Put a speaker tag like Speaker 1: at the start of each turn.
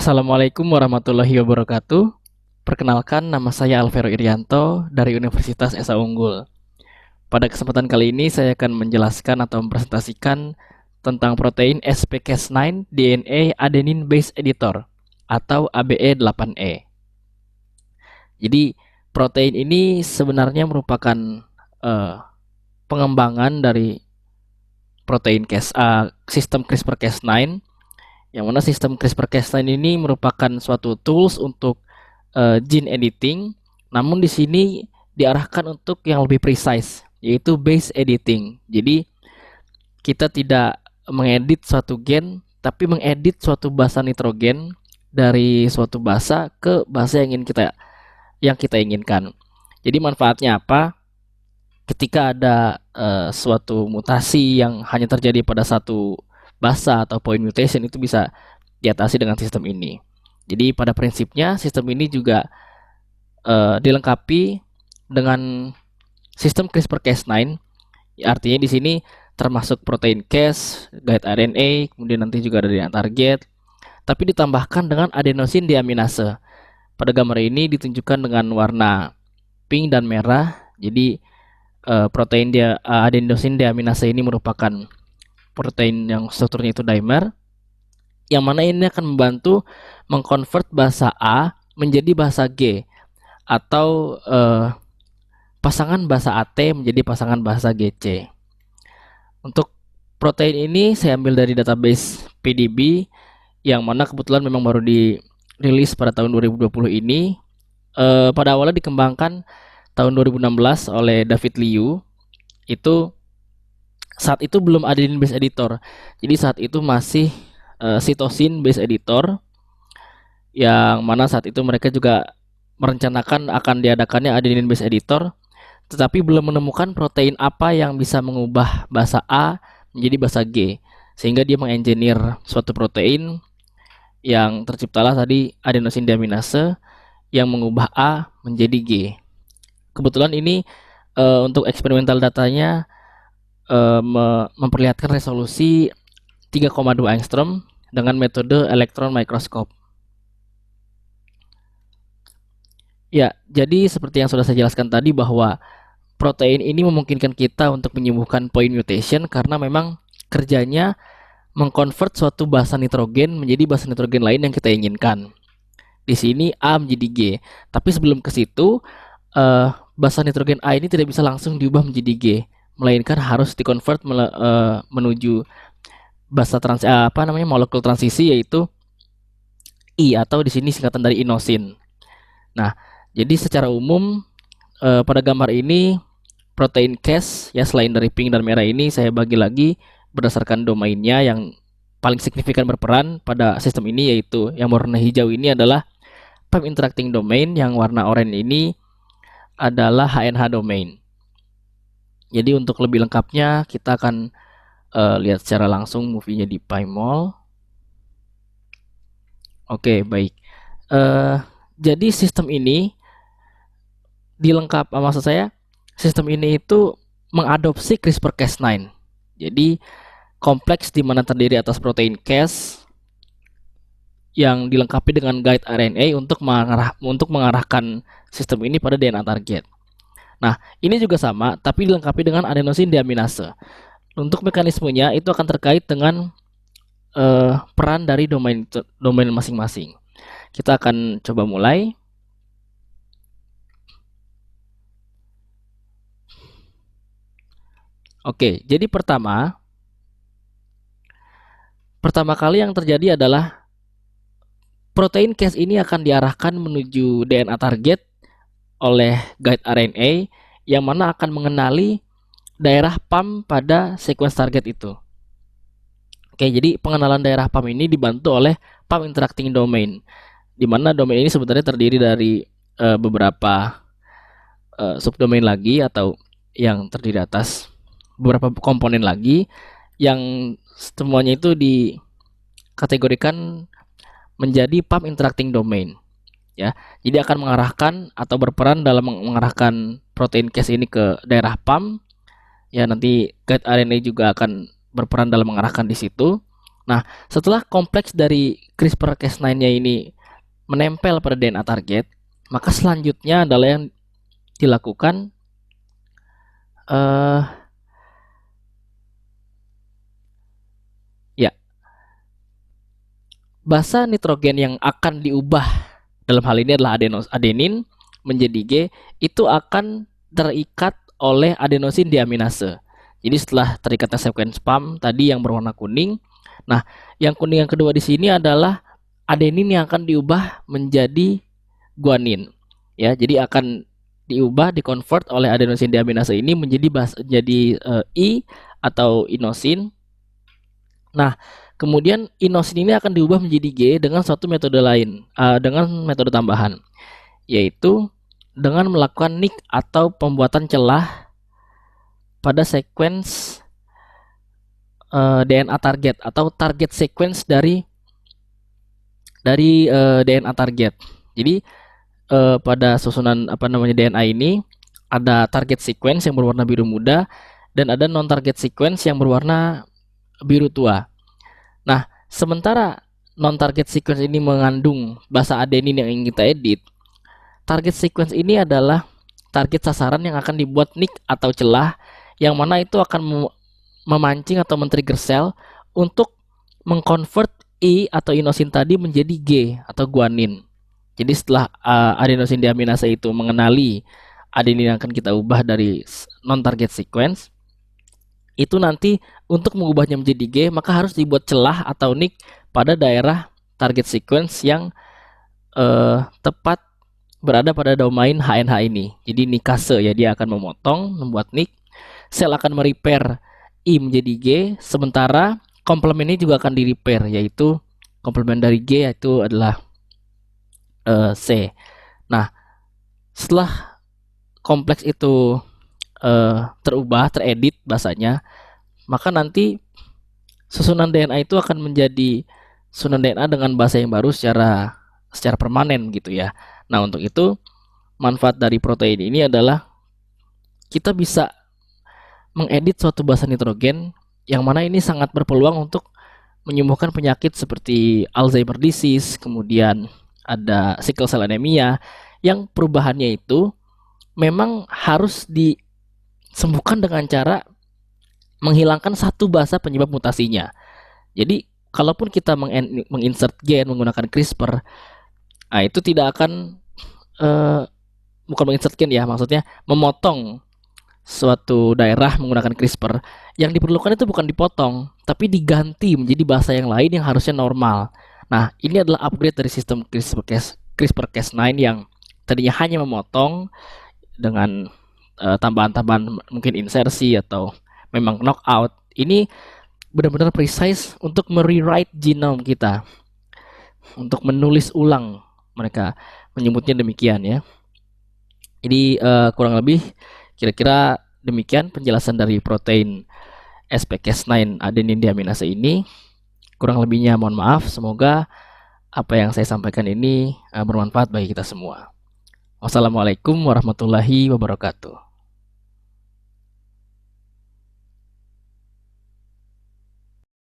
Speaker 1: Assalamualaikum warahmatullahi wabarakatuh. Perkenalkan, nama saya Alvero Irianto dari Universitas Esa Unggul. Pada kesempatan kali ini saya akan menjelaskan atau mempresentasikan tentang protein SPCas9 DNA Adenine Base Editor atau ABE8E. Jadi protein ini sebenarnya merupakan pengembangan dari sistem CRISPR-Cas9, yang mana sistem CRISPR-Cas9 ini merupakan suatu tools untuk gene editing, namun di sini diarahkan untuk yang lebih precise, yaitu base editing. Jadi kita tidak mengedit suatu gen, tapi mengedit suatu basa nitrogen dari suatu basa ke basa yang kita inginkan. Jadi manfaatnya apa? Ketika ada suatu mutasi yang hanya terjadi pada satu basa atau point mutation, itu bisa diatasi dengan sistem ini. Jadi pada prinsipnya sistem ini juga dilengkapi dengan sistem CRISPR-Cas9. Artinya di sini termasuk protein Cas, guide RNA, kemudian nanti juga ada DNA target, tapi ditambahkan dengan adenosine deaminase. Pada gambar ini ditunjukkan dengan warna pink dan merah. Jadi protein adenosine deaminase ini merupakan protein yang strukturnya itu dimer, yang mana ini akan membantu mengkonvert bahasa A menjadi bahasa G, atau pasangan bahasa AT menjadi pasangan bahasa GC. Untuk protein ini saya ambil dari database PDB, yang mana kebetulan memang baru dirilis pada tahun 2020 ini. Pada awalnya dikembangkan tahun 2016 oleh David Liu. Saat itu belum adenine base editor, jadi saat itu masih cytosine base editor, yang mana saat itu mereka juga merencanakan akan diadakannya adenine base editor, tetapi belum menemukan protein apa yang bisa mengubah basa A menjadi basa G, sehingga dia mengengineer suatu protein yang terciptalah tadi adenosine deaminase yang mengubah A menjadi G. Kebetulan ini untuk eksperimental datanya memperlihatkan resolusi 3,2 angstrom dengan metode elektron mikroskop. Ya, jadi seperti yang sudah saya jelaskan tadi, bahwa protein ini memungkinkan kita untuk menyembuhkan point mutation karena memang kerjanya mengkonvert suatu basa nitrogen menjadi basa nitrogen lain yang kita inginkan. Di sini A menjadi G, tapi sebelum ke situ basa nitrogen A ini tidak bisa langsung diubah menjadi G, melainkan harus dikonvert menuju basa molekul transisi, yaitu I, atau di sini singkatan dari inosin. Nah, jadi secara umum pada gambar ini protein Cas, ya, selain dari pink dan merah ini saya bagi lagi berdasarkan domainnya. Yang paling signifikan berperan pada sistem ini, yaitu yang warna hijau ini adalah PEM interacting domain, yang warna oranye ini adalah HNH domain. Jadi untuk lebih lengkapnya kita akan lihat secara langsung movie-nya di PyMol. Oke, baik. Jadi sistem ini maksud saya sistem ini itu mengadopsi CRISPR-Cas9. Jadi kompleks di mana terdiri atas protein Cas yang dilengkapi dengan guide RNA untuk mengarahkan sistem ini pada DNA target. Nah, ini juga sama, tapi dilengkapi dengan adenosine deaminase. Untuk mekanismenya itu akan terkait dengan peran dari domain masing-masing. Kita akan coba mulai. Oke, jadi pertama kali yang terjadi adalah protein Cas ini akan diarahkan menuju DNA target oleh guide RNA, yang mana akan mengenali daerah PAM pada sequence target itu. Oke, jadi pengenalan daerah PAM ini dibantu oleh PAM interacting domain, di mana domain ini sebenarnya terdiri dari beberapa subdomain lagi, atau yang terdiri atas beberapa komponen lagi, yang semuanya itu dikategorikan menjadi PAM interacting domain. Ya, jadi akan mengarahkan atau berperan dalam mengarahkan protein Cas ini ke daerah PAM. Ya, nanti guide RNA juga akan berperan dalam mengarahkan di situ. Nah, setelah kompleks dari CRISPR-Cas9-nya ini menempel pada DNA target, maka selanjutnya adalah yang dilakukan ya basa nitrogen yang akan diubah dalam hal ini adalah adenin menjadi G, itu akan terikat oleh adenosin deaminase. Jadi setelah terikatnya sekuens PAM tadi yang berwarna kuning, nah yang kuning yang kedua di sini adalah adenin yang akan diubah menjadi guanin. Ya, jadi akan diubah, dikonvert oleh adenosin deaminase ini menjadi I atau inosin. Nah, kemudian inosin ini akan diubah menjadi G dengan suatu metode lain, dengan metode tambahan, yaitu dengan melakukan nick atau pembuatan celah pada sequence DNA target atau target sequence dari DNA target. Jadi pada susunan DNA ini ada target sequence yang berwarna biru muda dan ada non target sequence yang berwarna biru tua. Nah, sementara non target sequence ini mengandung basa adenin yang ingin kita edit, target sequence ini adalah target sasaran yang akan dibuat nick atau celah yang mana itu akan memancing atau men-trigger sel untuk mengkonvert I atau inosin tadi menjadi G atau guanin. Jadi setelah adenosin deaminase itu mengenali adenin yang akan kita ubah dari non target sequence, itu nanti untuk mengubahnya menjadi G maka harus dibuat celah atau nick pada daerah target sequence yang tepat berada pada domain HNH ini. Jadi nikase ya, dia akan memotong, membuat nick, sel akan merepair I menjadi G, sementara komplement ini juga akan di repair, yaitu komplement dari G yaitu adalah C. Nah, setelah kompleks itu terubah, teredit bahasanya, maka nanti susunan DNA itu akan menjadi susunan DNA dengan bahasa yang baru secara permanen gitu ya. Nah, untuk itu manfaat dari protein ini adalah kita bisa mengedit suatu basa nitrogen yang mana ini sangat berpeluang untuk menyembuhkan penyakit seperti Alzheimer disease, kemudian ada sickle cell anemia yang perubahannya itu memang harus disembuhkan dengan cara menghilangkan satu basa penyebab mutasinya. Jadi kalaupun kita menginsert gen menggunakan CRISPR, nah itu tidak akan bukan menginsert gen ya, maksudnya memotong suatu daerah menggunakan CRISPR. Yang diperlukan itu bukan dipotong, tapi diganti menjadi bahasa yang lain yang harusnya normal. Nah, ini adalah upgrade dari sistem CRISPR-Cas9 yang tadinya hanya memotong dengan tambahan-tambahan mungkin insersi atau memang knockout. Ini benar-benar precise untuk merewrite genome kita, untuk menulis ulang, mereka menyebutnya demikian ya. Jadi kurang lebih kira-kira demikian penjelasan dari protein SPCas9 adenin deaminase ini. Kurang lebihnya mohon maaf. Semoga apa yang saya sampaikan ini bermanfaat bagi kita semua. Wassalamualaikum warahmatullahi wabarakatuh.